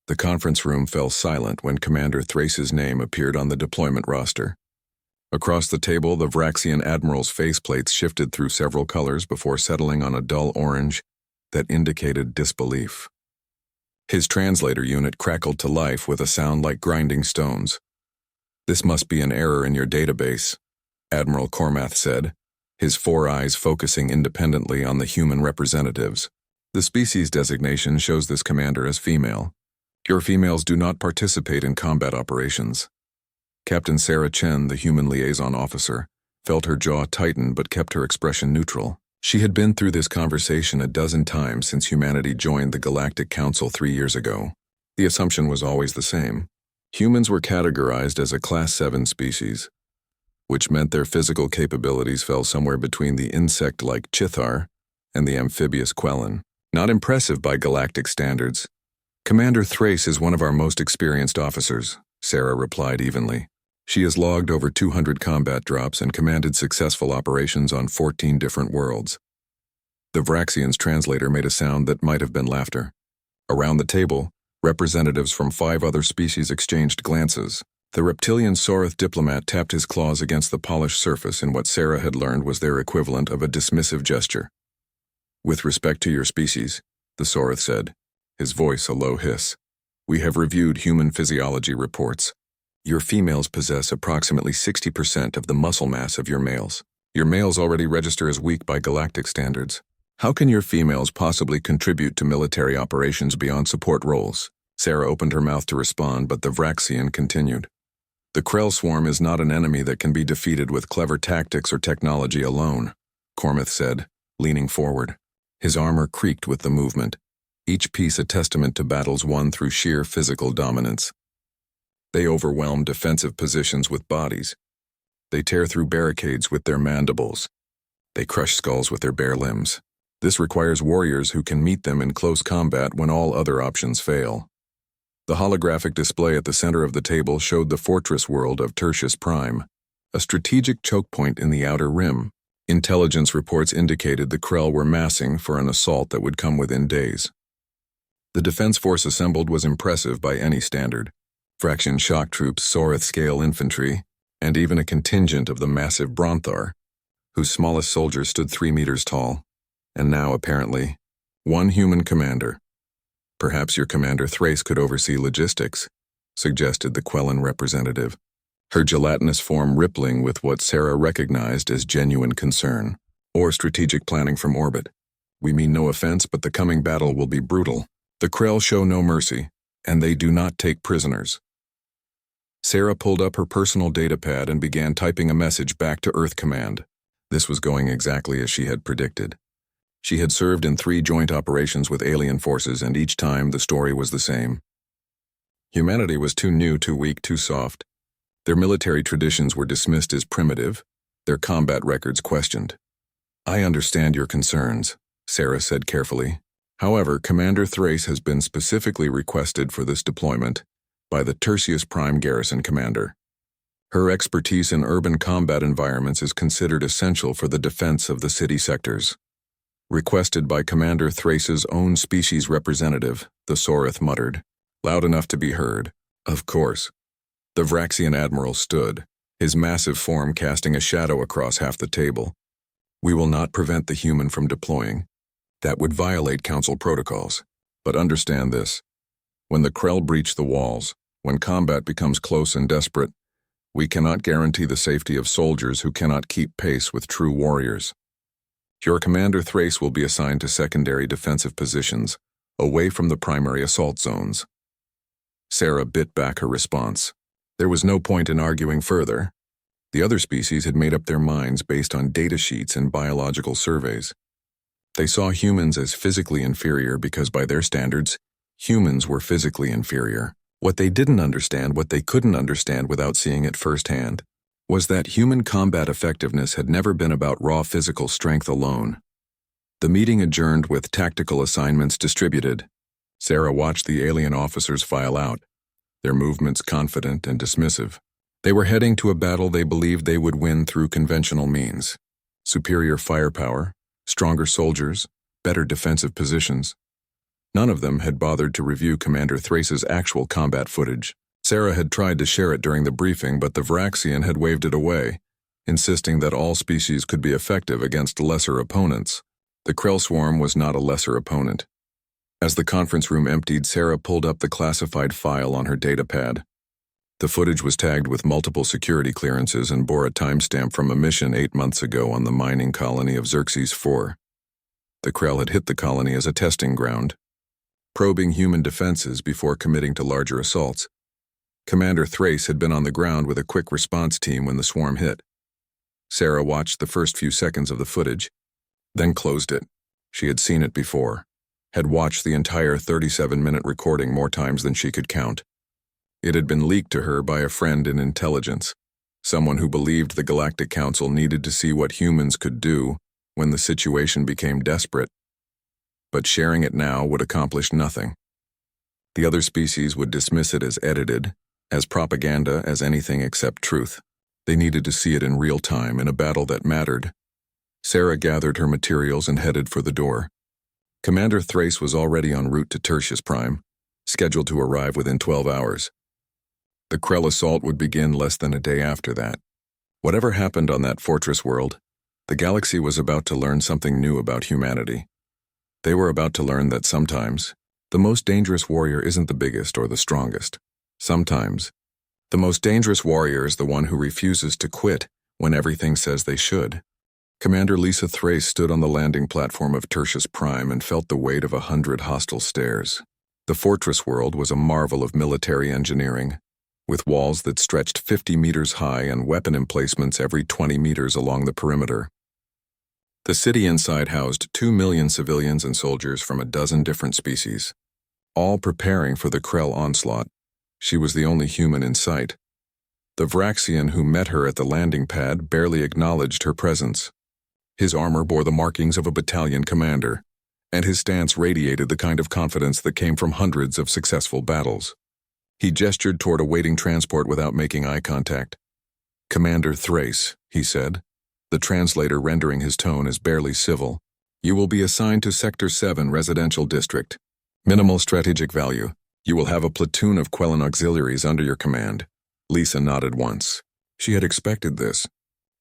The conference room fell silent when Commander Thrace's name appeared on the deployment roster. Across the table, the Vraxian admiral's faceplates shifted through several colors before settling on a dull orange that indicated disbelief. His translator unit crackled to life with a sound like grinding stones. "This must be an error in your database," Admiral Cormath said, his four eyes focusing independently on the human representatives. "The species designation shows this commander as female. Your females do not participate in combat operations." Captain Sarah Chen, the human liaison officer, felt her jaw tighten but kept her expression neutral. She had been through this conversation a dozen times since humanity joined the Galactic Council 3 years ago. The assumption was always the same. Humans were categorized as a Class 7 species, which meant their physical capabilities fell somewhere between the insect-like Chithar and the amphibious Quellan. Not impressive by galactic standards. "Commander Thrace is one of our most experienced officers," Sarah replied evenly. "She has logged over 200 combat drops and commanded successful operations on 14 different worlds." The Vraxian's translator made a sound that might have been laughter. Around the table, representatives from 5 other species exchanged glances. The reptilian Sorith diplomat tapped his claws against the polished surface in what Sarah had learned was their equivalent of a dismissive gesture. "With respect to your species," the Sorith said, his voice a low hiss, "we have reviewed human physiology reports. Your females possess approximately 60% of the muscle mass of your males. Your males already register as weak by galactic standards. How can your females possibly contribute to military operations beyond support roles?" Sarah opened her mouth to respond, but the Vraxian continued. "The Krell swarm is not an enemy that can be defeated with clever tactics or technology alone," Cormath said, leaning forward. His armor creaked with the movement, each piece a testament to battles won through sheer physical dominance. They overwhelm defensive positions with bodies. They tear through barricades with their mandibles. They crush skulls with their bare limbs. This requires warriors who can meet them in close combat when all other options fail. The holographic display at the center of the table showed the fortress world of Tertius Prime, a strategic choke point in the outer rim. Intelligence reports indicated the Krell were massing for an assault that would come within days. The defense force assembled was impressive by any standard. Fraction shock troops, Sorith-scale infantry, and even a contingent of the massive Bronthar, whose smallest soldiers stood 3 meters tall, and now, apparently, 1 human commander. "Perhaps your Commander Thrace could oversee logistics," suggested the Quellan representative, her gelatinous form rippling with what Sarah recognized as genuine concern. "Or strategic planning from orbit. We mean no offense, but the coming battle will be brutal. The Krell show no mercy, and they do not take prisoners." Sarah pulled up her personal datapad and began typing a message back to Earth Command. This was going exactly as she had predicted. She had served in 3 joint operations with alien forces, and each time the story was the same. Humanity was too new, too weak, too soft. Their military traditions were dismissed as primitive, their combat records questioned. "I understand your concerns," Sarah said carefully. "However, Commander Thrace has been specifically requested for this deployment by the Tertius Prime Garrison Commander. Her expertise in urban combat environments is considered essential for the defense of the city sectors." "Requested by Commander Thrace's own species representative," the Sorith muttered, loud enough to be heard. "Of course." The Vraxian admiral stood, his massive form casting a shadow across half the table. "We will not prevent the human from deploying. That would violate Council protocols. But understand this. When the Krell breach the walls, when combat becomes close and desperate, we cannot guarantee the safety of soldiers who cannot keep pace with true warriors. Your Commander Thrace will be assigned to secondary defensive positions, away from the primary assault zones." Sarah bit back her response. There was no point in arguing further. The other species had made up their minds based on data sheets and biological surveys. They saw humans as physically inferior because, by their standards, humans were physically inferior. What they didn't understand, what they couldn't understand without seeing it firsthand, was that human combat effectiveness had never been about raw physical strength alone. The meeting adjourned with tactical assignments distributed. Sarah watched the alien officers file out, their movements confident and dismissive. They were heading to a battle they believed they would win through conventional means. Superior firepower, stronger soldiers, better defensive positions. None of them had bothered to review Commander Thrace's actual combat footage. Sarah had tried to share it during the briefing, but the Vraxian had waved it away, insisting that all species could be effective against lesser opponents. The Krell swarm was not a lesser opponent. As the conference room emptied, Sarah pulled up the classified file on her datapad. The footage was tagged with multiple security clearances and bore a timestamp from a mission 8 months ago on the mining colony of Xerxes IV. The Krell had hit the colony as a testing ground, probing human defenses before committing to larger assaults. Commander Thrace had been on the ground with a quick response team when the swarm hit. Sarah watched the first few seconds of the footage, then closed it. She had seen it before, had watched the entire 37-minute recording more times than she could count. It had been leaked to her by a friend in intelligence, someone who believed the Galactic Council needed to see what humans could do when the situation became desperate. But sharing it now would accomplish nothing. The other species would dismiss it as edited, as propaganda, as anything except truth. They needed to see it in real time in a battle that mattered. Sarah gathered her materials and headed for the door. Commander Thrace was already en route to Tertius Prime, scheduled to arrive within 12 hours. The Krell assault would begin less than a day after that. Whatever happened on that fortress world, the galaxy was about to learn something new about humanity. They were about to learn that sometimes, the most dangerous warrior isn't the biggest or the strongest. Sometimes, the most dangerous warrior is the one who refuses to quit when everything says they should. Commander Lisa Thrace stood on the landing platform of Tertius Prime and felt the weight of 100 hostile stares. The fortress world was a marvel of military engineering, with walls that stretched 50 meters high and weapon emplacements every 20 meters along the perimeter. The city inside housed 2 million civilians and soldiers from a dozen different species, all preparing for the Krell onslaught. She was the only human in sight. The Vraxian who met her at the landing pad barely acknowledged her presence. His armor bore the markings of a battalion commander, and his stance radiated the kind of confidence that came from hundreds of successful battles. He gestured toward a waiting transport without making eye contact. "Commander Thrace," he said, the translator rendering his tone as barely civil. "You will be assigned to Sector 7 Residential District. Minimal strategic value. You will have a platoon of Quellan auxiliaries under your command." Lisa nodded once. She had expected this.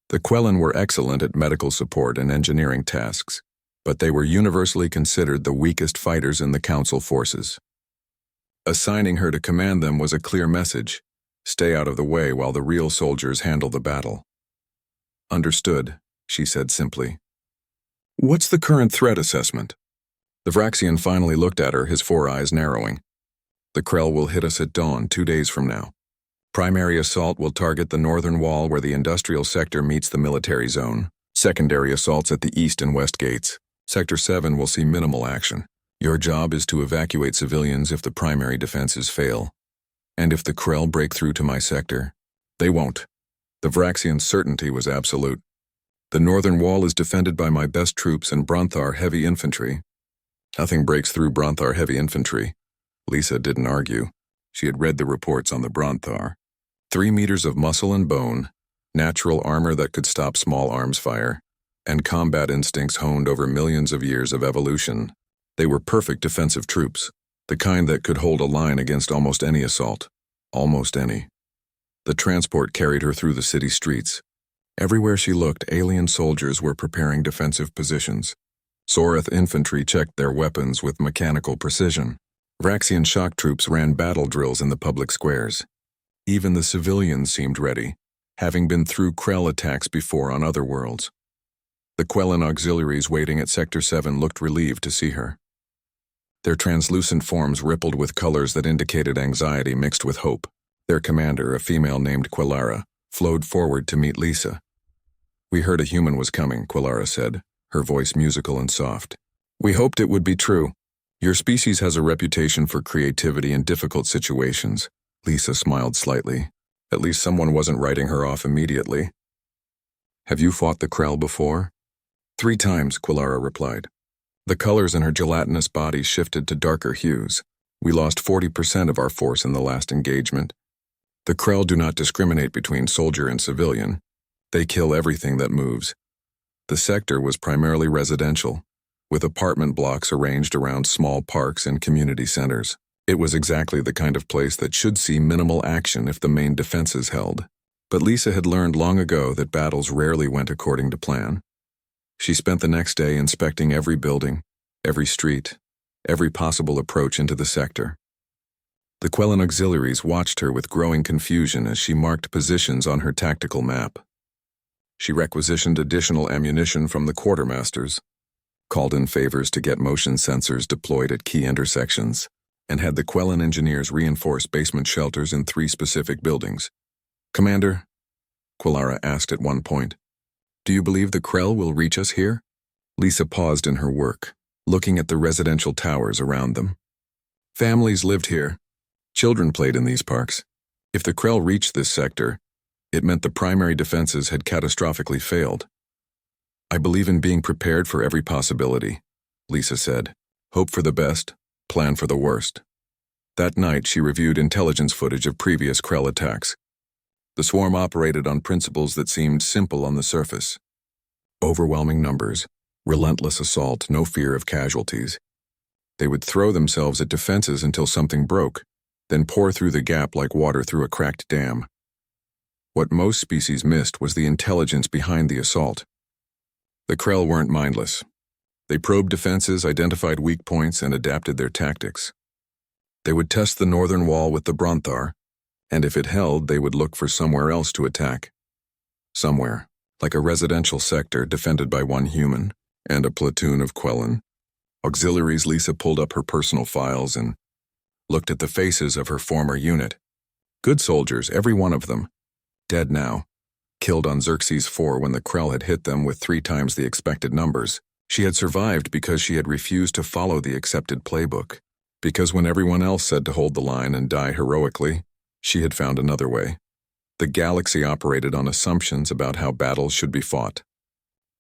The Quellan were excellent at medical support and engineering tasks, but they were universally considered the weakest fighters in the Council forces. Assigning her to command them was a clear message. Stay out of the way while the real soldiers handle the battle. "Understood," she said simply. "What's the current threat assessment?" The Vraxian finally looked at her, his 4 eyes narrowing. "The Krell will hit us at dawn 2 days from now. Primary assault will target the northern wall where the industrial sector meets the military zone. Secondary assaults at the east and west gates. Sector 7 will see minimal action. Your job is to evacuate civilians if the primary defenses fail. And if the Krell break through to my sector, they won't." The Vraxian's certainty was absolute. "The northern wall is defended by my best troops and Bronthar heavy infantry." "Nothing breaks through Bronthar heavy infantry." Lisa didn't argue. She had read the reports on the Bronthar. 3 meters of muscle and bone, natural armor that could stop small arms fire, and combat instincts honed over millions of years of evolution. They were perfect defensive troops, the kind that could hold a line against almost any assault. Almost any. The transport carried her through the city streets. Everywhere she looked, alien soldiers were preparing defensive positions. Sorath infantry checked their weapons with mechanical precision. Vraxian shock troops ran battle drills in the public squares. Even the civilians seemed ready, having been through Krell attacks before on other worlds. The Quellan auxiliaries waiting at Sector 7 looked relieved to see her. Their translucent forms rippled with colors that indicated anxiety mixed with hope. Their commander, a female named Quellara, flowed forward to meet Lisa. "We heard a human was coming," Quellara said, her voice musical and soft. "We hoped it would be true. Your species has a reputation for creativity in difficult situations." Lisa smiled slightly. At least someone wasn't writing her off immediately. "Have you fought the Krell before?" 3 times, Quellara replied. The colors in her gelatinous body shifted to darker hues. "We lost 40% of our force in the last engagement. The Krell do not discriminate between soldier and civilian. They kill everything that moves. The sector was primarily residential, with apartment blocks arranged around small parks and community centers. It was exactly the kind of place that should see minimal action if the main defenses held. But Lisa had learned long ago that battles rarely went according to plan. She spent the next day inspecting every building, every street, every possible approach into the sector. The Quellan auxiliaries watched her with growing confusion as she marked positions on her tactical map. She requisitioned additional ammunition from the quartermasters, called in favors to get motion sensors deployed at key intersections, and had the Quellan engineers reinforce basement shelters in 3 specific buildings. "Commander," Quellara asked at one point, "do you believe the Krell will reach us here?" Lisa paused in her work, looking at the residential towers around them. "Families lived here. Children played in these parks. If the Krell reached this sector, it meant the primary defenses had catastrophically failed." "I believe in being prepared for every possibility," Lisa said. "Hope for the best, plan for the worst." That night she reviewed intelligence footage of previous Krell attacks. The swarm operated on principles that seemed simple on the surface. Overwhelming numbers, relentless assault, no fear of casualties. They would throw themselves at defenses until something broke, then pour through the gap like water through a cracked dam. What most species missed was the intelligence behind the assault. The Krell weren't mindless. They probed defenses, identified weak points, and adapted their tactics. They would test the northern wall with the Bronthar, and if it held, they would look for somewhere else to attack. Somewhere, like a residential sector defended by 1 human and a platoon of Quellan auxiliaries. Lisa pulled up her personal files and looked at the faces of her former unit. Good soldiers, every one of them. Dead now. Killed on Xerxes 4 when the Krell had hit them with 3 times the expected numbers. She had survived because she had refused to follow the accepted playbook. Because when everyone else said to hold the line and die heroically, she had found another way. The galaxy operated on assumptions about how battles should be fought.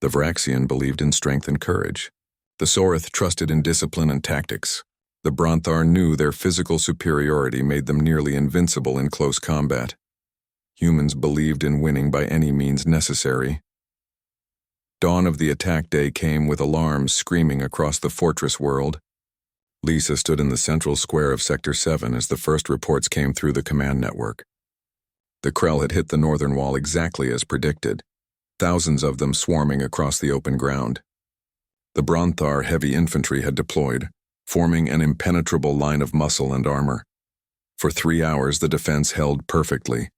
The Vraxian believed in strength and courage. The Sorith trusted in discipline and tactics. The Bronthar knew their physical superiority made them nearly invincible in close combat. Humans believed in winning by any means necessary. Dawn of the attack day came with alarms screaming across the fortress world. Lisa stood in the central square of Sector 7 as the first reports came through the command network. The Krell had hit the northern wall exactly as predicted, thousands of them swarming across the open ground. The Bronthar heavy infantry had deployed, forming an impenetrable line of muscle and armor. For 3 hours the defense held perfectly.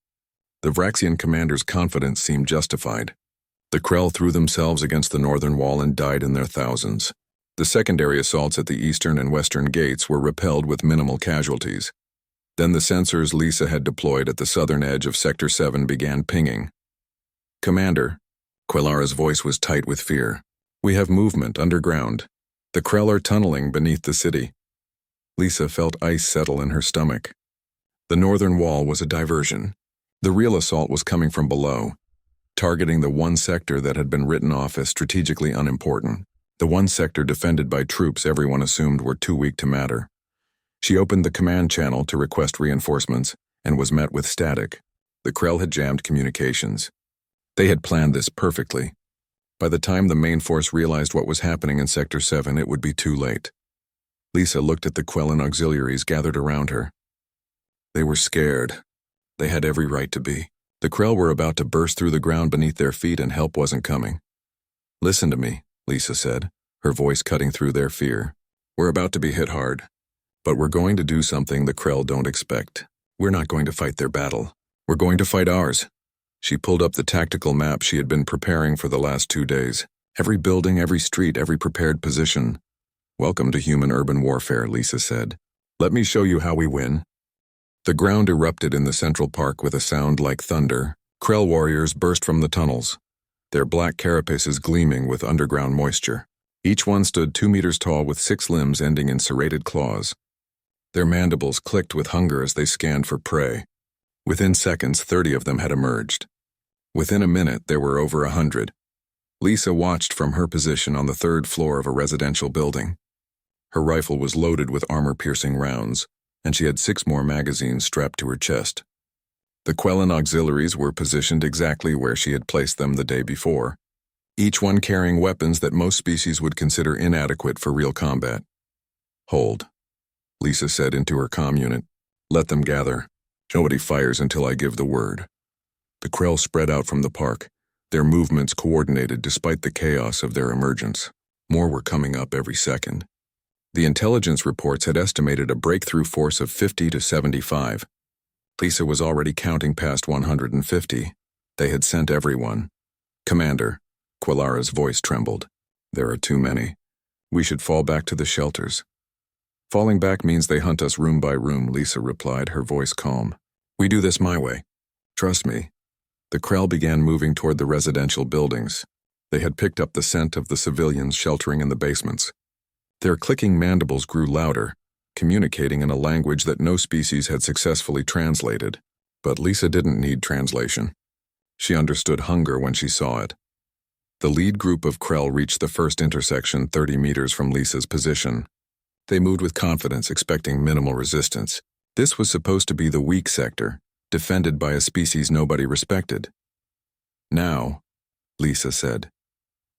The Vraxian commander's confidence seemed justified. The Krell threw themselves against the northern wall and died in their thousands. The secondary assaults at the eastern and western gates were repelled with minimal casualties. Then the sensors Lisa had deployed at the southern edge of Sector 7 began pinging. "Commander," Quellara's voice was tight with fear. "We have movement underground. The Krell are tunneling beneath the city." Lisa felt ice settle in her stomach. The northern wall was a diversion. The real assault was coming from below, targeting the one sector that had been written off as strategically unimportant. The one sector defended by troops everyone assumed were too weak to matter. She opened the command channel to request reinforcements and was met with static. The Krell had jammed communications. They had planned this perfectly. By the time the main force realized what was happening in Sector 7, it would be too late. Lisa looked at the Quellan auxiliaries gathered around her. They were scared. They had every right to be. The Krell were about to burst through the ground beneath their feet and help wasn't coming. "Listen to me," Lisa said, her voice cutting through their fear. "We're about to be hit hard, but we're going to do something the Krell don't expect. We're not going to fight their battle. We're going to fight ours." She pulled up the tactical map she had been preparing for the last 2 days. Every building, every street, every prepared position. "Welcome to human urban warfare," Lisa said. "Let me show you how we win." The ground erupted in the central park with a sound like thunder. Krell warriors burst from the tunnels, their black carapaces gleaming with underground moisture. Each one stood 2 meters tall with 6 limbs ending in serrated claws. Their mandibles clicked with hunger as they scanned for prey. Within seconds, 30 of them had emerged. Within a minute, there were over 100. Lisa watched from her position on the 3rd floor of a residential building. Her rifle was loaded with armor-piercing rounds, and she had 6 more magazines strapped to her chest. The Quellan auxiliaries were positioned exactly where she had placed them the day before. each one carrying weapons that most species would consider inadequate for real combat. "Hold," Lisa said into her comm unit. "Let them gather. Nobody fires until I give the word." The Krell spread out from the park, their movements coordinated despite the chaos of their emergence. More were coming up every second. The intelligence reports had estimated a breakthrough force of 50 to 75. Lisa was already counting past 150. They had sent everyone. "Commander," Quilara's voice trembled. "There are too many. We should fall back to the shelters." "Falling back means they hunt us room by room," Lisa replied, her voice calm. "We do this my way. Trust me." The Krell began moving toward the residential buildings. They had picked up the scent of the civilians sheltering in the basements. Their clicking mandibles grew louder, communicating in a language that no species had successfully translated. But Lisa didn't need translation. She understood hunger when she saw it. The lead group of Krell reached the first intersection 30 meters from Lisa's position. They moved with confidence, expecting minimal resistance. This was supposed to be the weak sector, defended by a species nobody respected. "Now," Lisa said.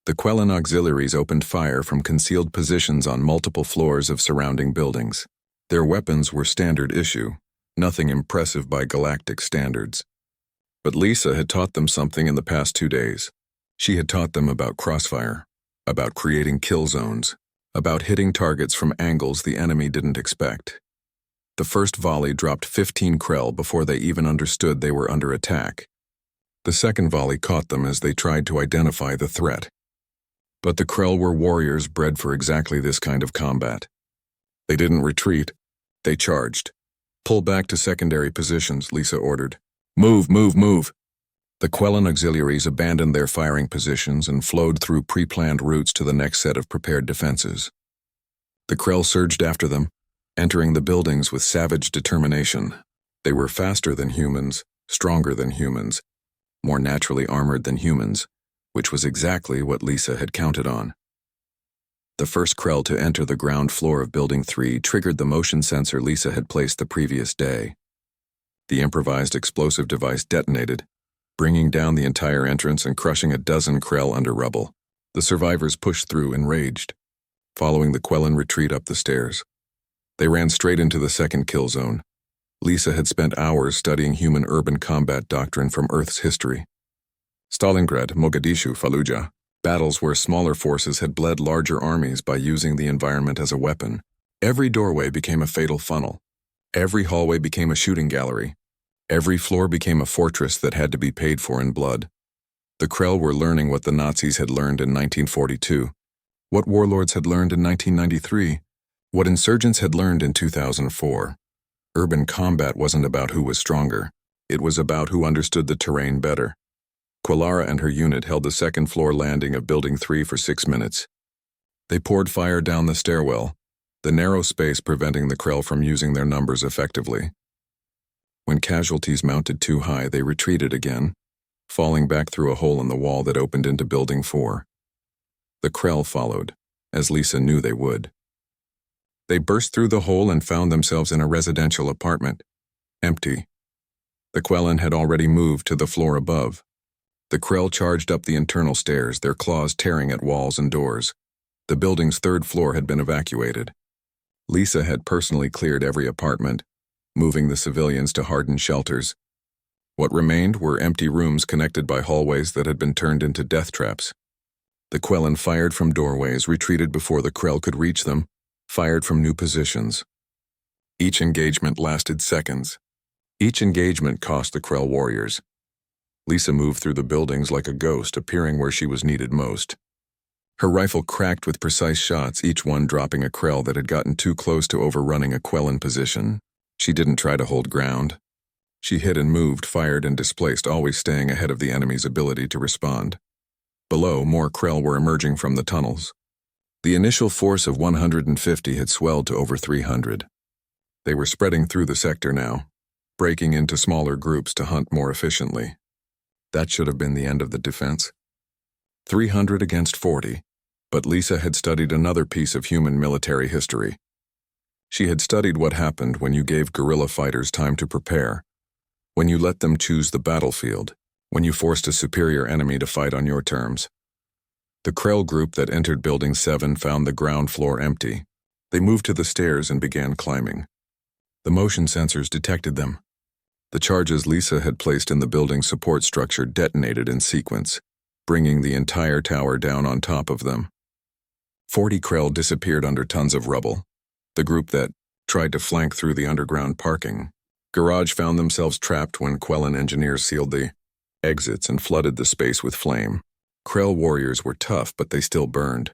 The Quellan auxiliaries opened fire from concealed positions on multiple floors of surrounding buildings. Their weapons were standard issue, nothing impressive by galactic standards. But Lisa had taught them something in the past 2 days. She had taught them about crossfire, about creating kill zones, about hitting targets from angles the enemy didn't expect. The first volley dropped 15 Krell before they even understood they were under attack. The second volley caught them as they tried to identify the threat. But the Krell were warriors bred for exactly this kind of combat. They didn't retreat. They charged. "Pull back to secondary positions," Lisa ordered. "Move, move, move." The Quellan auxiliaries abandoned their firing positions and flowed through pre-planned routes to the next set of prepared defenses. The Krell surged after them, entering the buildings with savage determination. They were faster than humans, stronger than humans, more naturally armored than humans, which was exactly what Lisa had counted on. The first Krell to enter the ground floor of Building 3 triggered the motion sensor Lisa had placed the previous day. The improvised explosive device detonated, bringing down the entire entrance and crushing a dozen Krell under rubble. The survivors pushed through, enraged, following the Quellan retreat up the stairs. They ran straight into the second kill zone. Lisa had spent hours studying human urban combat doctrine from Earth's history. Stalingrad, Mogadishu, Fallujah, battles where smaller forces had bled larger armies by using the environment as a weapon. Every doorway became a fatal funnel. Every hallway became a shooting gallery. Every floor became a fortress that had to be paid for in blood. The Krell were learning what the Nazis had learned in 1942, what warlords had learned in 1993, what insurgents had learned in 2004. Urban combat wasn't about who was stronger. It was about who understood the terrain better. Quilara and her unit held the second-floor landing of Building 3 for 6 minutes. They poured fire down the stairwell, the narrow space preventing the Krell from using their numbers effectively. When casualties mounted too high, they retreated again, falling back through a hole in the wall that opened into Building 4. The Krell followed, as Lisa knew they would. They burst through the hole and found themselves in a residential apartment, empty. The Quellan had already moved to the floor above. The Krell charged up the internal stairs, their claws tearing at walls and doors. The building's third floor had been evacuated. Lisa had personally cleared every apartment, moving the civilians to hardened shelters. What remained were empty rooms connected by hallways that had been turned into death traps. The Quellan fired from doorways, retreated before the Krell could reach them, fired from new positions. Each engagement lasted seconds. Each engagement cost the Krell warriors. Lisa moved through the buildings like a ghost, appearing where she was needed most. Her rifle cracked with precise shots, each one dropping a Krell that had gotten too close to overrunning a Quellan position. She didn't try to hold ground. She hit and moved, fired and displaced, always staying ahead of the enemy's ability to respond. Below, more Krell were emerging from the tunnels. The initial force of 150 had swelled to over 300. They were spreading through the sector now, breaking into smaller groups to hunt more efficiently. That should have been the end of the defense. 300 against 40, but Lisa had studied another piece of human military history. She had studied what happened when you gave guerrilla fighters time to prepare, when you let them choose the battlefield, when you forced a superior enemy to fight on your terms. The Krell group that entered Building 7 found the ground floor empty. They moved to the stairs and began climbing. The motion sensors detected them. The charges Lisa had placed in the building's support structure detonated in sequence, bringing the entire tower down on top of them. 40 Krell disappeared under tons of rubble. The group that tried to flank through the underground parking garage found themselves trapped when Quellan engineers sealed the exits and flooded the space with flame. Krell warriors were tough, but they still burned.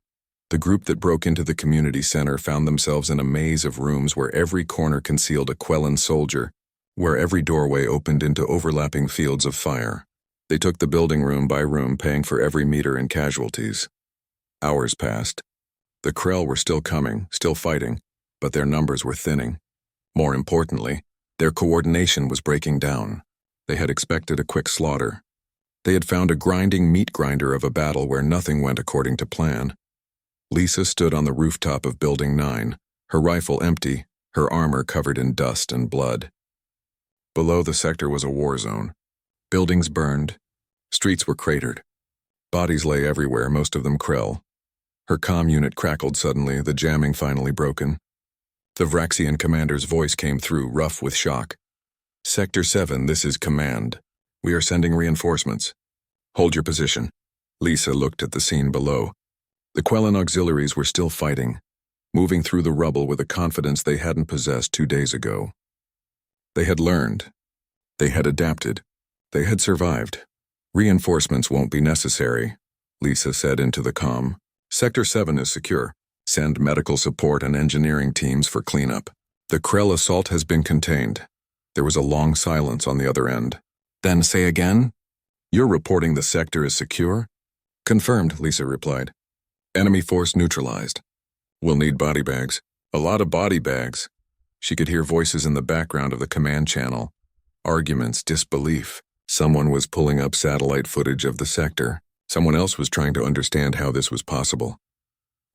The group that broke into the community center found themselves in a maze of rooms where every corner concealed a Quellan soldier, where every doorway opened into overlapping fields of fire. They took the building room by room, paying for every meter in casualties. Hours passed. The Krell were still coming, still fighting, but their numbers were thinning. More importantly, their coordination was breaking down. They had expected a quick slaughter. They had found a grinding meat grinder of a battle where nothing went according to plan. Lisa stood on the rooftop of Building 9, her rifle empty, her armor covered in dust and blood. Below the sector was a war zone. Buildings burned. Streets were cratered. Bodies lay everywhere, most of them Krell. Her comm unit crackled suddenly, the jamming finally broken. The Vraxian commander's voice came through, rough with shock. "Sector 7, this is command. We are sending reinforcements. Hold your position." Lisa looked at the scene below. The Quellan auxiliaries were still fighting, moving through the rubble with a confidence they hadn't possessed 2 days ago. They had learned. They had adapted. They had survived. "Reinforcements won't be necessary," Lisa said into the comm. "Sector 7 is secure. Send medical support and engineering teams for cleanup. The Krell assault has been contained." There was a long silence on the other end. "Then say again?" "You're reporting the sector is secure?" "Confirmed," Lisa replied. "Enemy force neutralized. We'll need body bags. A lot of body bags." She could hear voices in the background of the command channel. Arguments, disbelief. Someone was pulling up satellite footage of the sector. Someone else was trying to understand how this was possible.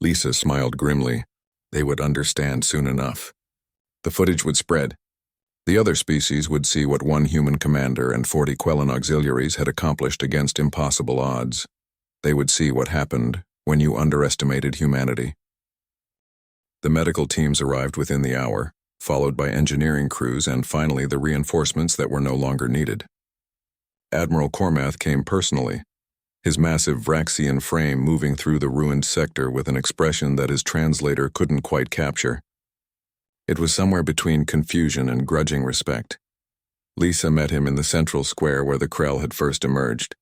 Lisa smiled grimly. They would understand soon enough. The footage would spread. The other species would see what one human commander and 40 Quellan auxiliaries had accomplished against impossible odds. They would see what happened when you underestimated humanity. The medical teams arrived within the hour, followed by engineering crews and finally the reinforcements that were no longer needed. Admiral Cormath came personally, his massive Vraxian frame moving through the ruined sector with an expression that his translator couldn't quite capture. It was somewhere between confusion and grudging respect. Lisa met him in the central square where the Krell had first emerged.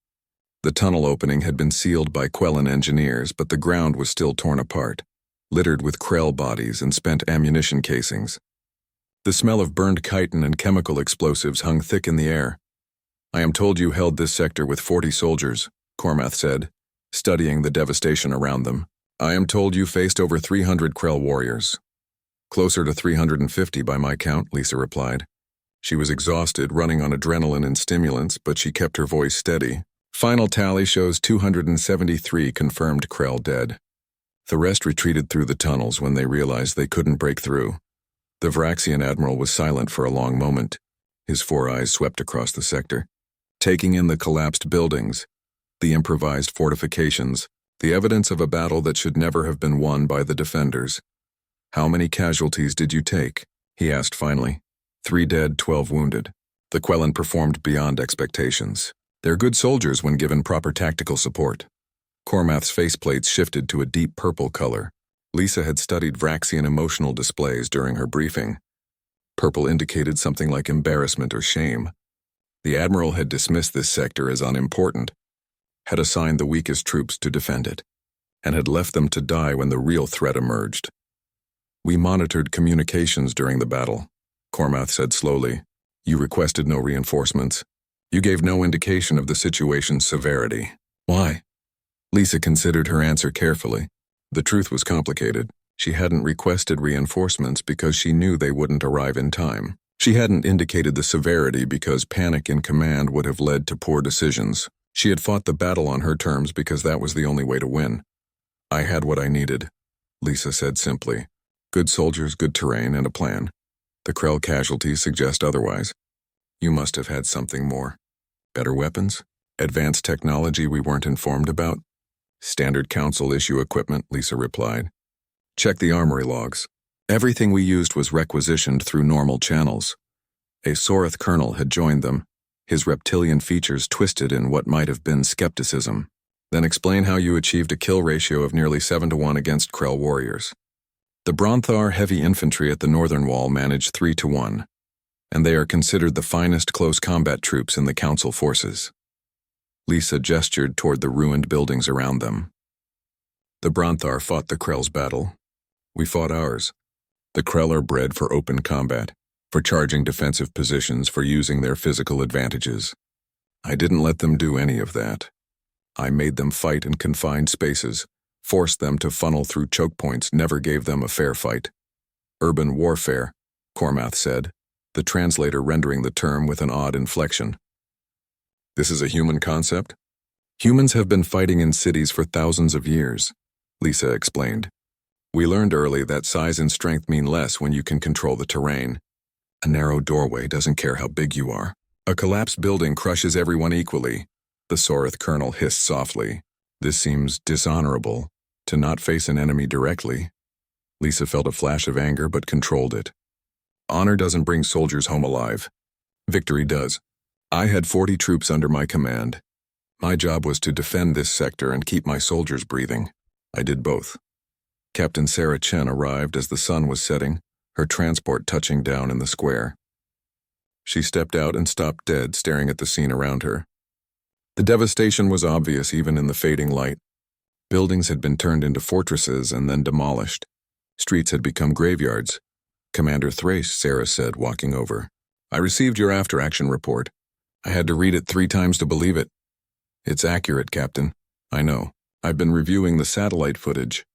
The tunnel opening had been sealed by Quellan engineers, but the ground was still torn apart, littered with Krell bodies and spent ammunition casings. The smell of burned chitin and chemical explosives hung thick in the air. "I am told you held this sector with 40 soldiers, Cormath said, studying the devastation around them. "I am told you faced over 300 Krell warriors." "Closer to 350 by my count," Lisa replied. She was exhausted, running on adrenaline and stimulants, but she kept her voice steady. "Final tally shows 273 confirmed Krell dead. The rest retreated through the tunnels when they realized they couldn't break through." The Vraxian admiral was silent for a long moment. His 4 eyes swept across the sector, taking in the collapsed buildings, the improvised fortifications, the evidence of a battle that should never have been won by the defenders. "How many casualties did you take?" he asked finally. 3 dead, 12 wounded. The Quellan performed beyond expectations. They're good soldiers when given proper tactical support. Cormath's faceplates shifted to a deep purple color. Lisa had studied Vraxian emotional displays during her briefing. Purple indicated something like embarrassment or shame. The admiral had dismissed this sector as unimportant, had assigned the weakest troops to defend it, and had left them to die when the real threat emerged. "We monitored communications during the battle," Cormath said slowly. "You requested no reinforcements. You gave no indication of the situation's severity. Why?" Lisa considered her answer carefully. The truth was complicated. She hadn't requested reinforcements because she knew they wouldn't arrive in time. She hadn't indicated the severity because panic in command would have led to poor decisions. She had fought the battle on her terms because that was the only way to win. "I had what I needed," Lisa said simply. "Good soldiers, good terrain, and a plan. The Krell casualties suggest otherwise. You must have had something more. Better weapons? Advanced technology we weren't informed about?" Standard council issue equipment, Lisa replied. Check the armory logs. Everything we used was requisitioned through normal channels. A Sorith colonel had joined them, his reptilian features twisted in what might have been skepticism. Then explain how you achieved a kill ratio of nearly 7-to-1 against Krell warriors. The Bronthar heavy infantry at the northern wall managed 3-to-1, and they are considered the finest close combat troops in the council forces. Lisa gestured toward the ruined buildings around them. The Bronthar fought the Krell's battle. We fought ours. The Krell are bred for open combat, for charging defensive positions, for using their physical advantages. I didn't let them do any of that. I made them fight in confined spaces, forced them to funnel through choke points, never gave them a fair fight. Urban warfare, Cormath said, the translator rendering the term with an odd inflection. This is a human concept? Humans have been fighting in cities for thousands of years, Lisa explained. We learned early that size and strength mean less when you can control the terrain. A narrow doorway doesn't care how big you are. A collapsed building crushes everyone equally, the Sorith colonel hissed softly. This seems dishonorable, to not face an enemy directly. Lisa felt a flash of anger but controlled it. Honor doesn't bring soldiers home alive. Victory does. I had 40 troops under my command. My job was to defend this sector and keep my soldiers breathing. I did both. Captain Sarah Chen arrived as the sun was setting, her transport touching down in the square. She stepped out and stopped dead, staring at the scene around her. The devastation was obvious even in the fading light. Buildings had been turned into fortresses and then demolished. Streets had become graveyards. Commander Thrace, Sarah said, walking over. I received your after-action report. I had to read it 3 times to believe it. It's accurate, Captain. I know. I've been reviewing the satellite footage.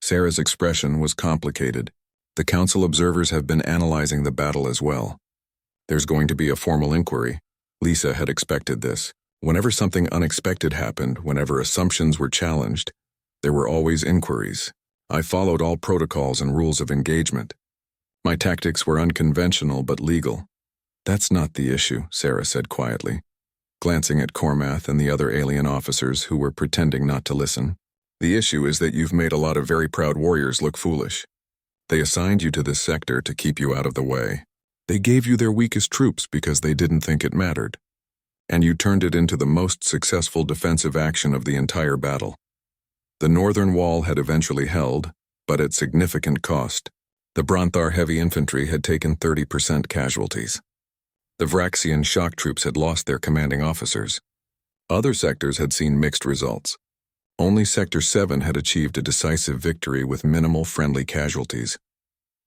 Sarah's expression was complicated. The council observers have been analyzing the battle as well. There's going to be a formal inquiry. Lisa had expected this. Whenever something unexpected happened, whenever assumptions were challenged, there were always inquiries. I followed all protocols and rules of engagement. My tactics were unconventional but legal. That's not the issue, Sarah said quietly, glancing at Cormath and the other alien officers who were pretending not to listen. The issue is that you've made a lot of very proud warriors look foolish. They assigned you to this sector to keep you out of the way. They gave you their weakest troops because they didn't think it mattered. And you turned it into the most successful defensive action of the entire battle. The northern wall had eventually held, but at significant cost. The Bronthar heavy infantry had taken 30% casualties. The Vraxian shock troops had lost their commanding officers. Other sectors had seen mixed results. Only Sector 7 had achieved a decisive victory with minimal friendly casualties.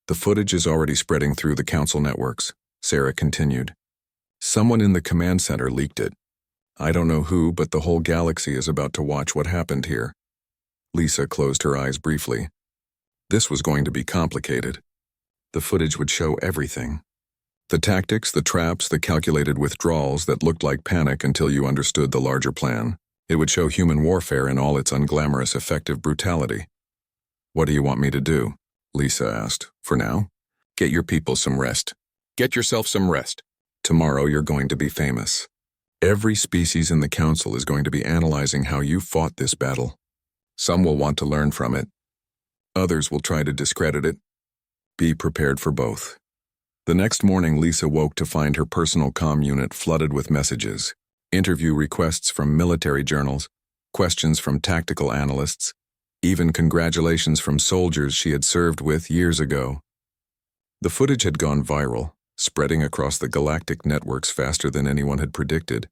The footage is already spreading through the council networks, Sarah continued. Someone in the command center leaked it. I don't know who, but the whole galaxy is about to watch what happened here. Lisa closed her eyes briefly. This was going to be complicated. The footage would show everything. The tactics, the traps, the calculated withdrawals that looked like panic until you understood the larger plan. It would show human warfare in all its unglamorous, effective brutality. What do you want me to do? Lisa asked. For now, get your people some rest. Get yourself some rest. Tomorrow you're going to be famous. Every species in the council is going to be analyzing how you fought this battle. Some will want to learn from it. Others will try to discredit it. Be prepared for both. The next morning, Lisa woke to find her personal comm unit flooded with messages, interview requests from military journals, questions from tactical analysts, even congratulations from soldiers she had served with years ago. The footage had gone viral, spreading across the galactic networks faster than anyone had predicted.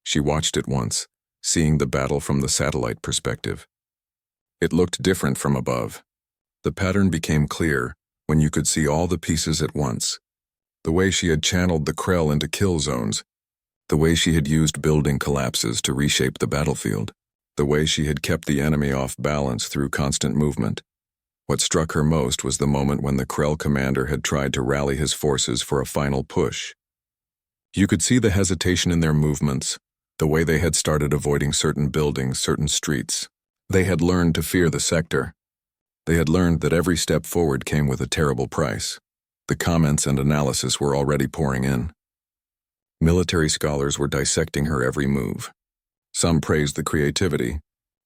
She watched it once, seeing the battle from the satellite perspective. It looked different from above. The pattern became clear when you could see all the pieces at once. The way she had channeled the Krell into kill zones, the way she had used building collapses to reshape the battlefield, the way she had kept the enemy off balance through constant movement. What struck her most was the moment when the Krell commander had tried to rally his forces for a final push. You could see the hesitation in their movements, the way they had started avoiding certain buildings, certain streets. They had learned to fear the sector. They had learned that every step forward came with a terrible price. The comments and analysis were already pouring in. Military scholars were dissecting her every move. Some praised the creativity,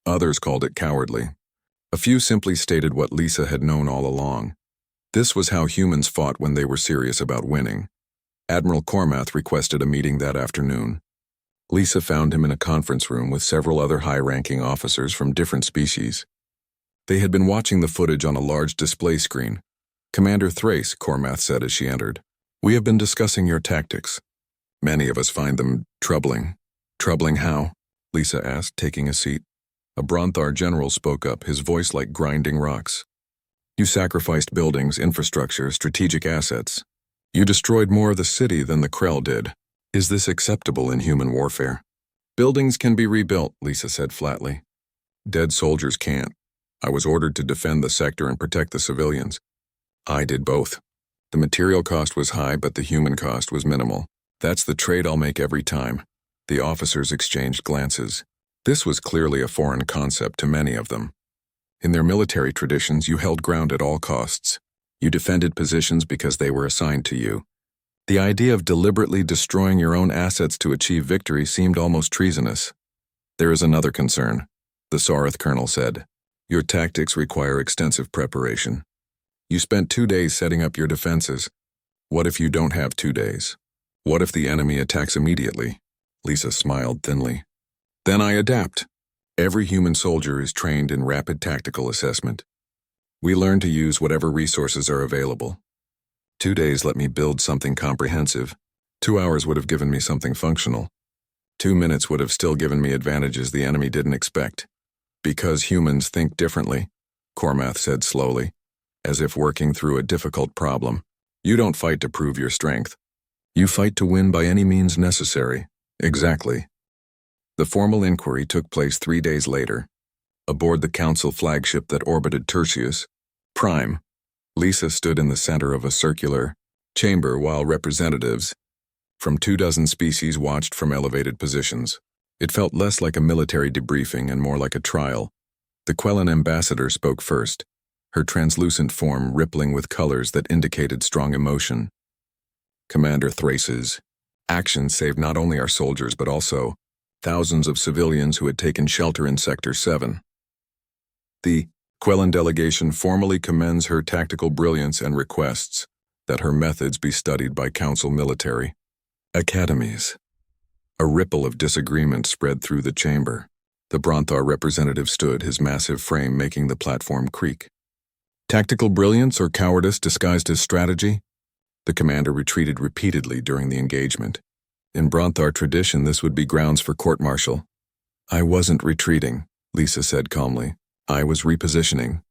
Others called it cowardly. A few simply stated what Lisa had known all along. This was how humans fought when they were serious about winning. Admiral Cormath requested a meeting that afternoon. Lisa found him in a conference room with several other high-ranking officers from different species. They had been watching the footage on a large display screen. "Commander Thrace," Cormath said as she entered, "we have been discussing your tactics. Many of us find them troubling." "Troubling how?" Lisa asked, taking a seat. A Bronthar general spoke up, his voice like grinding rocks. "You sacrificed buildings, infrastructure, strategic assets. You destroyed more of the city than the Krell did. Is this acceptable in human warfare?" "Buildings can be rebuilt," Lisa said flatly. "Dead soldiers can't. I was ordered to defend the sector and protect the civilians. I did both. The material cost was high, but the human cost was minimal. That's the trade I'll make every time." The officers exchanged glances. This was clearly a foreign concept to many of them. In their military traditions, you held ground at all costs. You defended positions because they were assigned to you. The idea of deliberately destroying your own assets to achieve victory seemed almost treasonous. "There is another concern," the Sarith colonel said. "Your tactics require extensive preparation. You spent 2 days setting up your defenses. What if you don't have 2 days? What if the enemy attacks immediately?" Lisa smiled thinly. "Then I adapt. Every human soldier is trained in rapid tactical assessment. We learn to use whatever resources are available. 2 days let me build something comprehensive. 2 hours would have given me something functional. 2 minutes would have still given me advantages the enemy didn't expect. Because humans think differently," Cormath said slowly, as if working through a difficult problem. "You don't fight to prove your strength. You fight to win by any means necessary." "Exactly." The formal inquiry took place 3 days later. Aboard the Council flagship that orbited Tertius Prime, Lisa stood in the center of a circular chamber while representatives from 24 species watched from elevated positions. It felt less like a military debriefing and more like a trial. The Quellan ambassador spoke first, her translucent form rippling with colors that indicated strong emotion. "Commander Thrace's actions saved not only our soldiers but also thousands of civilians who had taken shelter in Sector 7. The Quellan delegation formally commends her tactical brilliance and requests that her methods be studied by Council military academies." A ripple of disagreement spread through the chamber. The Bronthar representative stood, his massive frame making the platform creak. "Tactical brilliance or cowardice disguised as strategy?" The commander retreated repeatedly during the engagement. In Bronthar tradition, this would be grounds for court-martial. "I wasn't retreating," Lisa said calmly. "I was repositioning."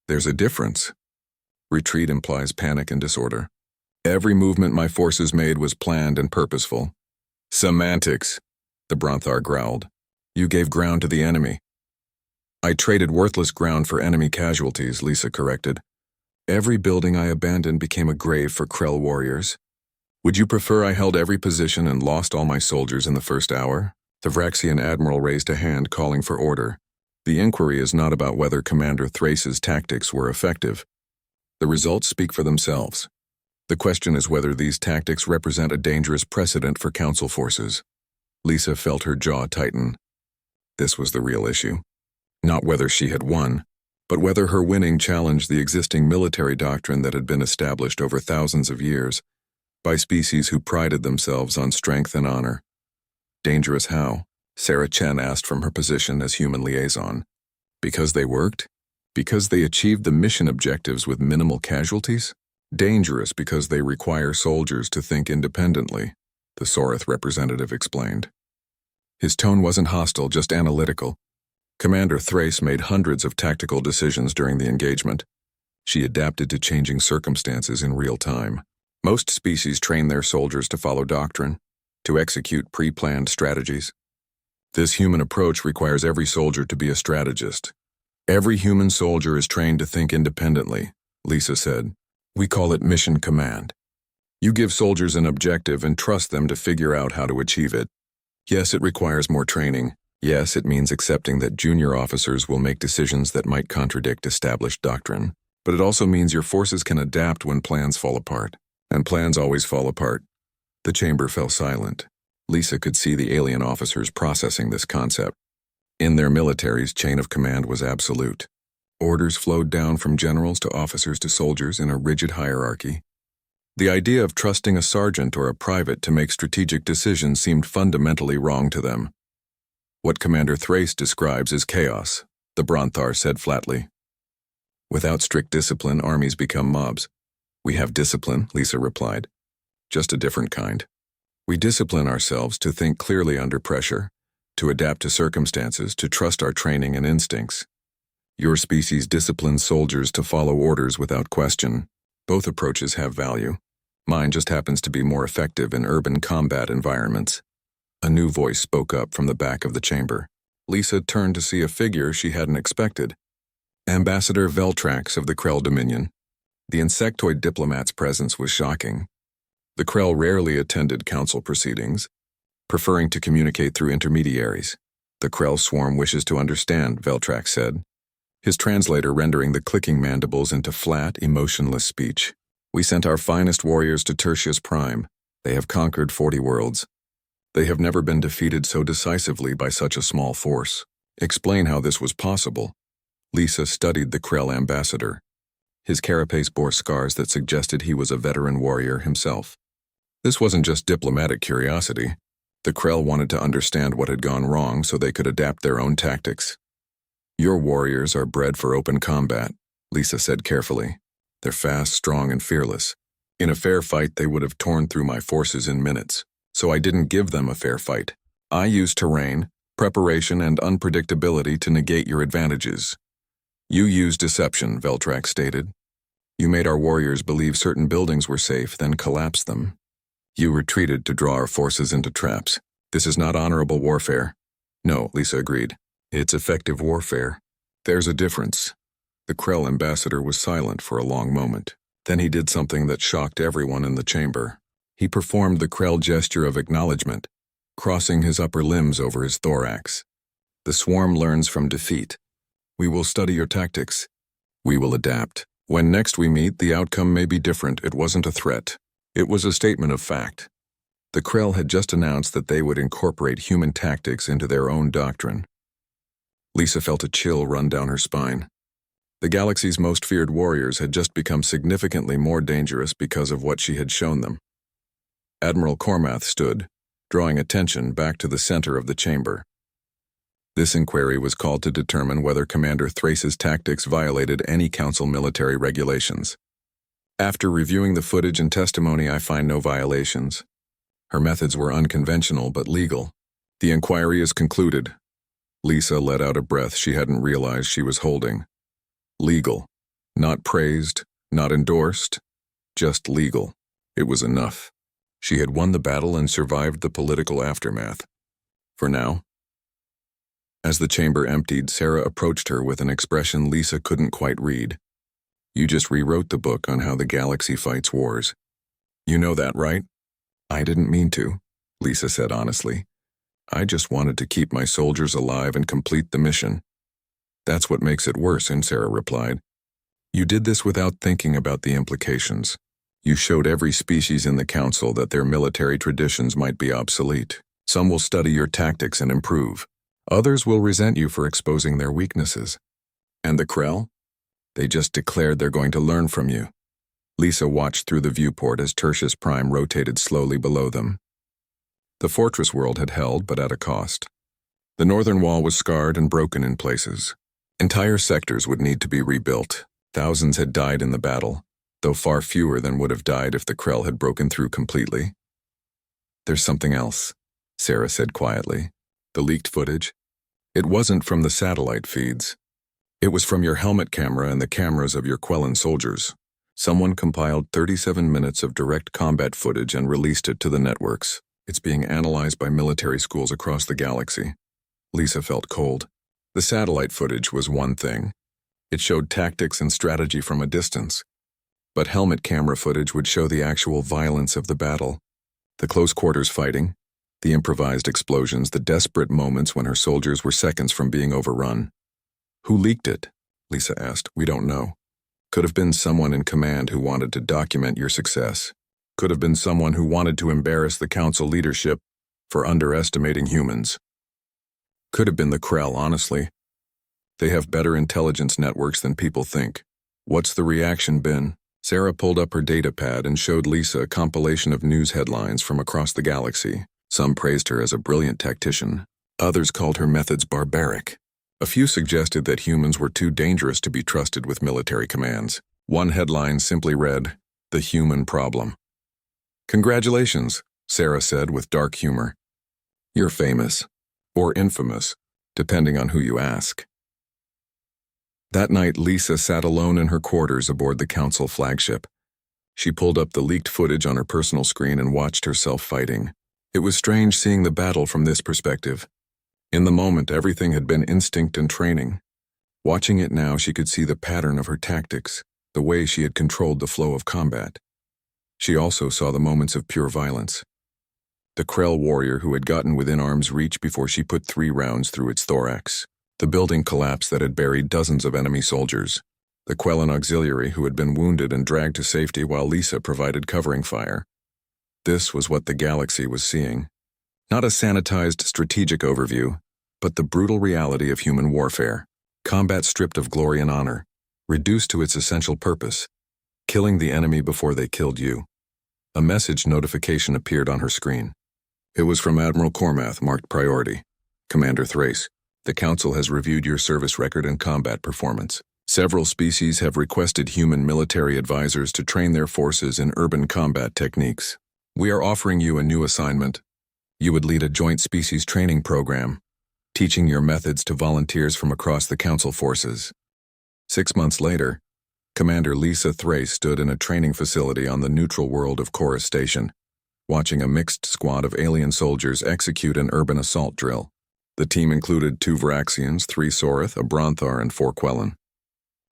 "There's a difference. Retreat implies panic and disorder. Every movement my forces made was planned and purposeful." "Semantics," the Bronthar growled. "You gave ground to the enemy." "I traded worthless ground for enemy casualties," Lisa corrected. "Every building I abandoned became a grave for Krell warriors. Would you prefer I held every position and lost all my soldiers in the first hour?" The Vraxian admiral raised a hand, calling for order. "The inquiry is not about whether Commander Thrace's tactics were effective. The results speak for themselves. The question is whether these tactics represent a dangerous precedent for Council forces." Lisa felt her jaw tighten. This was the real issue. Not whether she had won, but whether her winning challenged the existing military doctrine that had been established over thousands of years by species who prided themselves on strength and honor. "Dangerous how?" Sarah Chen asked from her position as human liaison. "Because they worked? Because they achieved the mission objectives with minimal casualties? Dangerous because they require soldiers to think independently," the Sorith representative explained. His tone wasn't hostile, just analytical. Commander Thrace made hundreds of tactical decisions during the engagement. She adapted to changing circumstances in real time. Most species train their soldiers to follow doctrine, to execute pre-planned strategies. This human approach requires every soldier to be a strategist. "Every human soldier is trained to think independently," Lisa said. "We call it mission command. You give soldiers an objective and trust them to figure out how to achieve it. Yes, it requires more training. Yes, it means accepting that junior officers will make decisions that might contradict established doctrine. But it also means your forces can adapt when plans fall apart. And plans always fall apart." The chamber fell silent. Lisa could see the alien officers processing this concept. In their military's chain of command was absolute. Orders flowed down from generals to officers to soldiers in a rigid hierarchy. The idea of trusting a sergeant or a private to make strategic decisions seemed fundamentally wrong to them. What Commander Thrace describes as chaos, the Bronthar said flatly. Without strict discipline, armies become mobs. We have discipline, Lisa replied. Just a different kind. We discipline ourselves to think clearly under pressure, to adapt to circumstances, to trust our training and instincts. Your species disciplines soldiers to follow orders without question. Both approaches have value. Mine just happens to be more effective in urban combat environments. A new voice spoke up from the back of the chamber. Lisa turned to see a figure she hadn't expected. Ambassador Veltrax of the Krell Dominion. The insectoid diplomat's presence was shocking. The Krell rarely attended council proceedings, preferring to communicate through intermediaries. The Krell swarm wishes to understand, Veltrax said, his translator rendering the clicking mandibles into flat, emotionless speech. We sent our finest warriors to Tertius Prime. They have conquered 40 worlds. They have never been defeated so decisively by such a small force. Explain how this was possible. Lisa studied the Krell ambassador. His carapace bore scars that suggested he was a veteran warrior himself. This wasn't just diplomatic curiosity. The Krell wanted to understand what had gone wrong so they could adapt their own tactics. Your warriors are bred for open combat, Lisa said carefully. They're fast, strong, and fearless. In a fair fight, they would have torn through my forces in minutes, so I didn't give them a fair fight. I used terrain, preparation, and unpredictability to negate your advantages. You used deception, Veltrax stated. You made our warriors believe certain buildings were safe, then collapsed them. You retreated to draw our forces into traps. This is not honorable warfare. No, Lisa agreed. It's effective warfare. There's a difference. The Krell ambassador was silent for a long moment. Then he did something that shocked everyone in the chamber. He performed the Krell gesture of acknowledgement, crossing his upper limbs over his thorax. The swarm learns from defeat. We will study your tactics. We will adapt. When next we meet, the outcome may be different. It wasn't a threat. It was a statement of fact. The Krell had just announced that they would incorporate human tactics into their own doctrine. Lisa felt a chill run down her spine. The galaxy's most feared warriors had just become significantly more dangerous because of what she had shown them. Admiral Cormath stood, drawing attention back to the center of the chamber. This inquiry was called to determine whether Commander Thrace's tactics violated any council military regulations. After reviewing the footage and testimony, I find no violations. Her methods were unconventional but legal. The inquiry is concluded. Lisa let out a breath she hadn't realized she was holding. Legal. Not praised, not endorsed, just legal. It was enough. She had won the battle and survived the political aftermath. For now. As the chamber emptied, Sarah approached her with an expression Lisa couldn't quite read. You just rewrote the book on how the galaxy fights wars. You know that, right? I didn't mean to, Lisa said honestly. I just wanted to keep my soldiers alive and complete the mission. That's what makes it worse, and Sarah replied. You did this without thinking about the implications. You showed every species in the council that their military traditions might be obsolete. Some will study your tactics and improve. Others will resent you for exposing their weaknesses. And the Krell? They just declared they're going to learn from you. Lisa watched through the viewport as Tertius Prime rotated slowly below them. The fortress world had held, but at a cost. The northern wall was scarred and broken in places. Entire sectors would need to be rebuilt. Thousands had died in the battle, though far fewer than would have died if the Krell had broken through completely. There's something else, Sarah said quietly. The leaked footage? It wasn't from the satellite feeds. It was from your helmet camera and the cameras of your Quellan soldiers. Someone compiled 37 minutes of direct combat footage and released it to the networks. It's being analyzed by military schools across the galaxy. Lisa felt cold. The satellite footage was one thing. It showed tactics and strategy from a distance. But helmet camera footage would show the actual violence of the battle. The close quarters fighting, the improvised explosions, the desperate moments when her soldiers were seconds from being overrun. Who leaked it? Lisa asked. We don't know. Could have been someone in command who wanted to document your success. Could have been someone who wanted to embarrass the council leadership for underestimating humans. Could have been the Krell, honestly. They have better intelligence networks than people think. What's the reaction been? Sarah pulled up her data pad and showed Lisa a compilation of news headlines from across the galaxy. Some praised her as a brilliant tactician. Others called her methods barbaric. A few suggested that humans were too dangerous to be trusted with military commands. One headline simply read, "The Human Problem." "Congratulations," Sarah said with dark humor. "You're famous. Or infamous, depending on who you ask." That night, Lisa sat alone in her quarters aboard the Council flagship. She pulled up the leaked footage on her personal screen and watched herself fighting. It was strange seeing the battle from this perspective. In the moment, everything had been instinct and training. Watching it now, she could see the pattern of her tactics, the way she had controlled the flow of combat. She also saw the moments of pure violence. The Krell warrior who had gotten within arm's reach before she put 3 rounds through its thorax. The building collapse that had buried dozens of enemy soldiers. The Quellan auxiliary who had been wounded and dragged to safety while Lisa provided covering fire. This was what the galaxy was seeing. Not a sanitized strategic overview, but the brutal reality of human warfare. Combat stripped of glory and honor, reduced to its essential purpose, killing the enemy before they killed you. A message notification appeared on her screen. It was from Admiral Cormath, marked Priority. "Commander Thrace, the Council has reviewed your service record and combat performance. Several species have requested human military advisors to train their forces in urban combat techniques. We are offering you a new assignment. You would lead a joint species training program, teaching your methods to volunteers from across the Council forces." 6 months later, Commander Lisa Thrace stood in a training facility on the neutral world of Chorus Station, watching a mixed squad of alien soldiers execute an urban assault drill. The team included 2 Varaxians, 3 Sorith, a Bronthar, and 4 Quellan.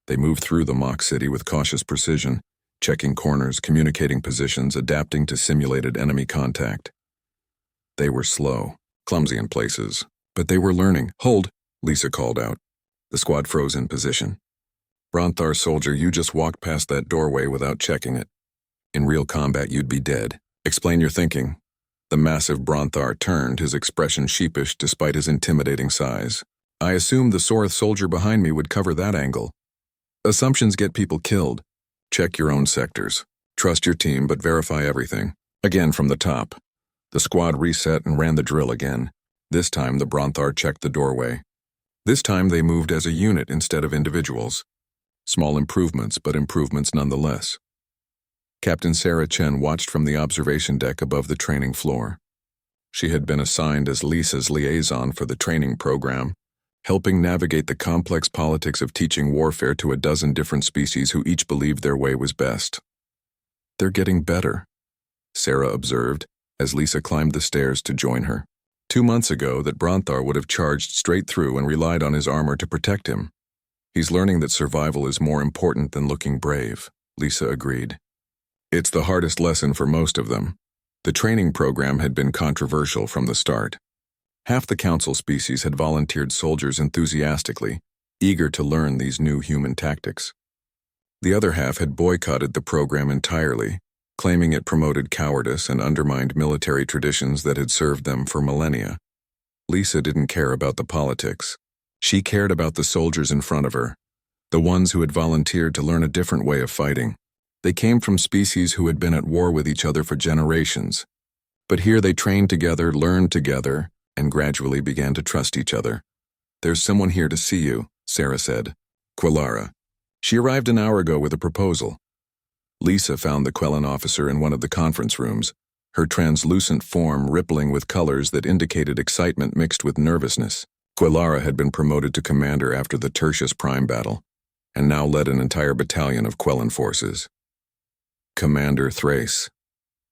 They moved through the mock city with cautious precision, checking corners, communicating positions, adapting to simulated enemy contact. They were slow, clumsy in places, but they were learning. "Hold," Lisa called out. The squad froze in position. "Bronthar soldier, you just walked past that doorway without checking it. In real combat, you'd be dead. Explain your thinking." The massive Bronthar turned, his expression sheepish despite his intimidating size. "I assumed the Sorith soldier behind me would cover that angle. Assumptions get people killed. Check your own sectors. Trust your team, but verify everything." Again from the top. The squad reset and ran the drill again. This time the Bronthar checked the doorway. This time they moved as a unit instead of individuals. Small improvements, but improvements nonetheless. Captain Sarah Chen watched from the observation deck above the training floor. She had been assigned as Lisa's liaison for the training program, helping navigate the complex politics of teaching warfare to a dozen different species who each believed their way was best. "They're getting better," Sarah observed as Lisa climbed the stairs to join her. 2 months ago, that Bronthar would have charged straight through and relied on his armor to protect him. "He's learning that survival is more important than looking brave," Lisa agreed. "It's the hardest lesson for most of them." The training program had been controversial from the start. Half the Council species had volunteered soldiers enthusiastically, eager to learn these new human tactics. The other half had boycotted the program entirely, claiming it promoted cowardice and undermined military traditions that had served them for millennia. Lisa didn't care about the politics. She cared about the soldiers in front of her, the ones who had volunteered to learn a different way of fighting. They came from species who had been at war with each other for generations. But here they trained together, learned together, and gradually began to trust each other. "There's someone here to see you," Sarah said. "Quellara. She arrived an hour ago with a proposal." Lisa found the Quellan officer in one of the conference rooms, her translucent form rippling with colors that indicated excitement mixed with nervousness. Quellara had been promoted to commander after the Tertius Prime battle, and now led an entire battalion of Quellan forces. "Commander Thrace,"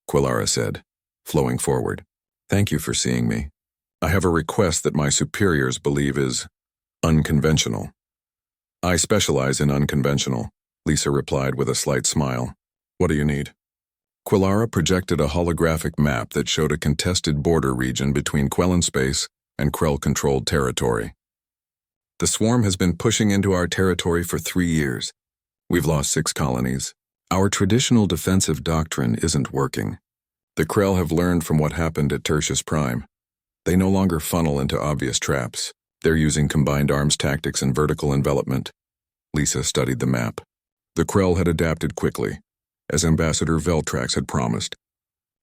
Quellara said, flowing forward. "Thank you for seeing me. I have a request that my superiors believe is unconventional." "I specialize in unconventional," Lisa replied with a slight smile. "What do you need?" Quellara projected a holographic map that showed a contested border region between Quellan space and Krell-controlled territory. "The swarm has been pushing into our territory for 3 years. We've lost 6 colonies. Our traditional defensive doctrine isn't working. The Krell have learned from what happened at Tertius Prime. They no longer funnel into obvious traps. They're using combined arms tactics and vertical envelopment. Lisa studied the map. The Krell had adapted quickly, as Ambassador Veltrax had promised.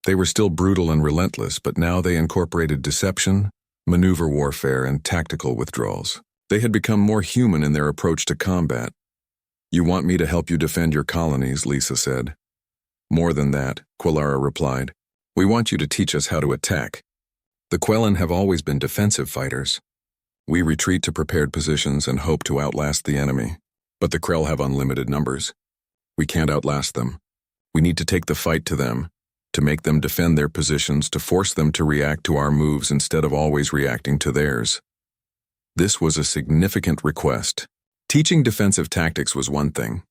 They were still brutal and relentless, but now they incorporated deception, maneuver warfare, and tactical withdrawals. They had become more human in their approach to combat. "You want me to help you defend your colonies," Lisa said. "More than that," Quellara replied. "We want you to teach us how to attack. The Quellan have always been defensive fighters. We retreat to prepared positions and hope to outlast the enemy. But the Krell have unlimited numbers. We can't outlast them. We need to take the fight to them, to make them defend their positions, to force them to react to our moves instead of always reacting to theirs." This was a significant request. Teaching defensive tactics was one thing.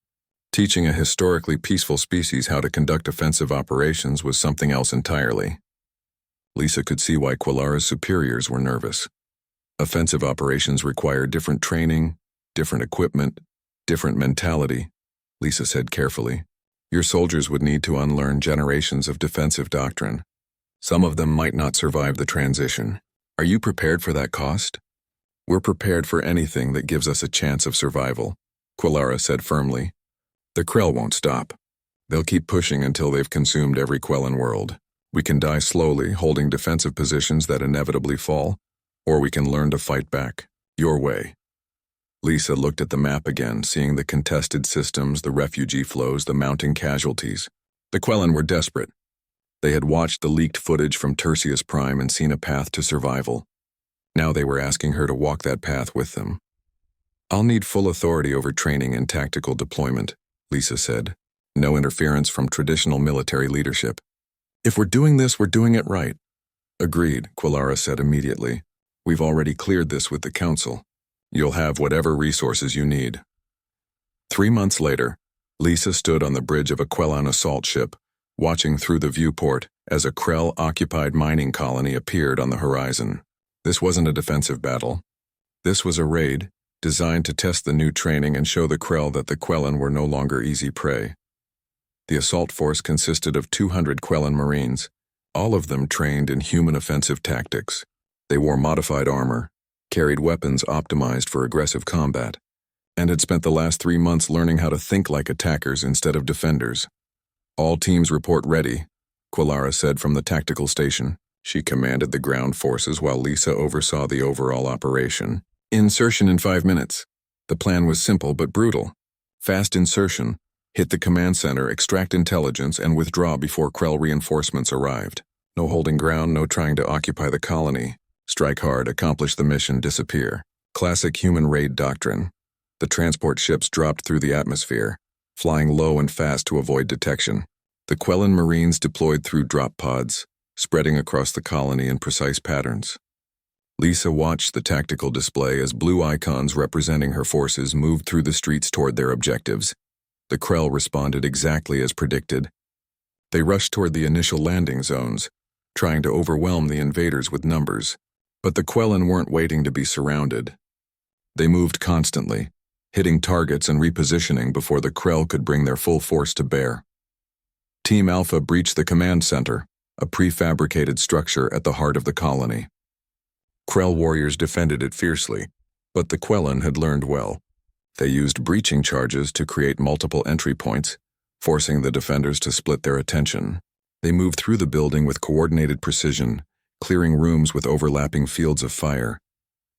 Teaching a historically peaceful species how to conduct offensive operations was something else entirely. Lisa could see why Quellara's superiors were nervous. Offensive operations require different training, different equipment, different mentality, Lisa said carefully. Your soldiers would need to unlearn generations of defensive doctrine. Some of them might not survive the transition. Are you prepared for that cost? We're prepared for anything that gives us a chance of survival, Quellara said firmly. The Krell won't stop. They'll keep pushing until they've consumed every Quellan world. We can die slowly, holding defensive positions that inevitably fall, or we can learn to fight back, your way. Lisa looked at the map again, seeing the contested systems, the refugee flows, the mounting casualties. The Quellan were desperate. They had watched the leaked footage from Tertius Prime and seen a path to survival. Now they were asking her to walk that path with them. I'll need full authority over training and tactical deployment, Lisa said. No interference from traditional military leadership. If we're doing this, we're doing it right. Agreed, Quellara said immediately. We've already cleared this with the Council. You'll have whatever resources you need. 3 months later, Lisa stood on the bridge of a Quellan assault ship, watching through the viewport as a Krell-occupied mining colony appeared on the horizon. This wasn't a defensive battle. This was a raid, designed to test the new training and show the Krell that the Quellan were no longer easy prey. The assault force consisted of 200 Quellan Marines, all of them trained in human offensive tactics. They wore modified armor, carried weapons optimized for aggressive combat, and had spent the last 3 months learning how to think like attackers instead of defenders. All teams report ready, Quellara said from the tactical station. She commanded the ground forces while Lisa oversaw the overall operation. Insertion in 5 minutes. The plan was simple but brutal. Fast insertion, hit the command center, extract intelligence, and withdraw before Krell reinforcements arrived. No holding ground, no trying to occupy the colony. Strike hard, accomplish the mission, disappear. Classic human raid doctrine. The transport ships dropped through the atmosphere, flying low and fast to avoid detection. The Quellan Marines deployed through drop pods, spreading across the colony in precise patterns. Lisa watched the tactical display as blue icons representing her forces moved through the streets toward their objectives. The Krell responded exactly as predicted. They rushed toward the initial landing zones, trying to overwhelm the invaders with numbers. But the Quellan weren't waiting to be surrounded. They moved constantly, hitting targets and repositioning before the Krell could bring their full force to bear. Team Alpha breached the command center, a prefabricated structure at the heart of the colony. Krell warriors defended it fiercely, but the Quellan had learned well. They used breaching charges to create multiple entry points, forcing the defenders to split their attention. They moved through the building with coordinated precision, clearing rooms with overlapping fields of fire.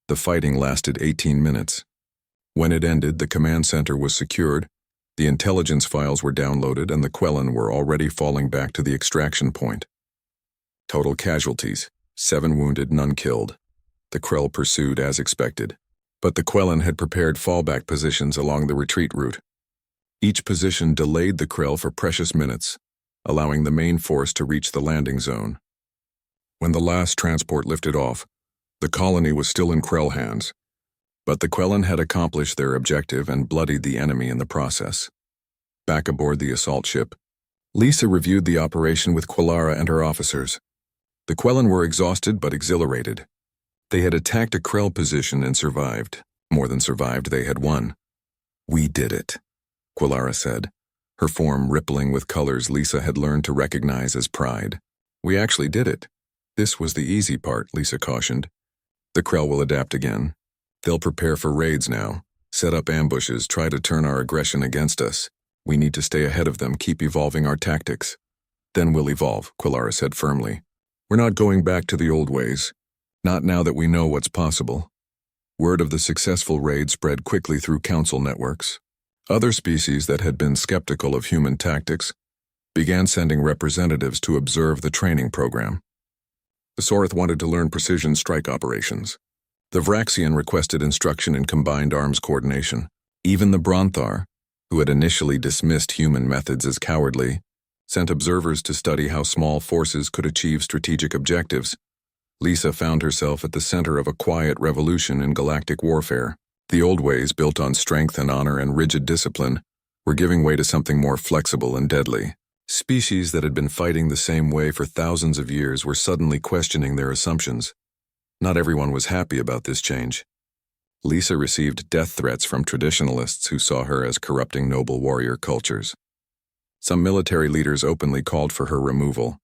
The fighting lasted 18 minutes. When it ended, the command center was secured, the intelligence files were downloaded, and the Quellan were already falling back to the extraction point. Total casualties, 7 wounded, none killed. The Krell pursued as expected, but the Quellan had prepared fallback positions along the retreat route. Each position delayed the Krell for precious minutes, allowing the main force to reach the landing zone. When the last transport lifted off, the colony was still in Krell hands, but the Quellan had accomplished their objective and bloodied the enemy in the process. Back aboard the assault ship, Lisa reviewed the operation with Quellara and her officers. The Quellan were exhausted but exhilarated. They had attacked a Krell position and survived. More than survived, they had won. We did it, Quellara said, her form rippling with colors Lisa had learned to recognize as pride. We actually did it. This was the easy part, Lisa cautioned. The Krell will adapt again. They'll prepare for raids now, set up ambushes, try to turn our aggression against us. We need to stay ahead of them, keep evolving our tactics. Then we'll evolve, Quillara said firmly. We're not going back to the old ways. Not now that we know what's possible. Word of the successful raid spread quickly through council networks. Other species that had been skeptical of human tactics began sending representatives to observe the training program. The Sorith wanted to learn precision strike operations. The Vraxian requested instruction in combined arms coordination. Even the Bronthar, who had initially dismissed human methods as cowardly, sent observers to study how small forces could achieve strategic objectives. Lisa found herself at the center of a quiet revolution in galactic warfare. The old ways, built on strength and honor and rigid discipline, were giving way to something more flexible and deadly. Species that had been fighting the same way for thousands of years were suddenly questioning their assumptions. Not everyone was happy about this change. Lisa received death threats from traditionalists who saw her as corrupting noble warrior cultures. Some military leaders openly called for her removal,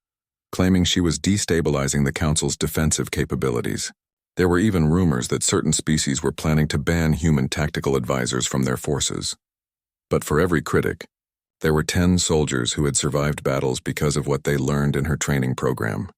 claiming she was destabilizing the Council's defensive capabilities. There were even rumors that certain species were planning to ban human tactical advisors from their forces. But for every critic, there were 10 soldiers who had survived battles because of what they learned in her training program.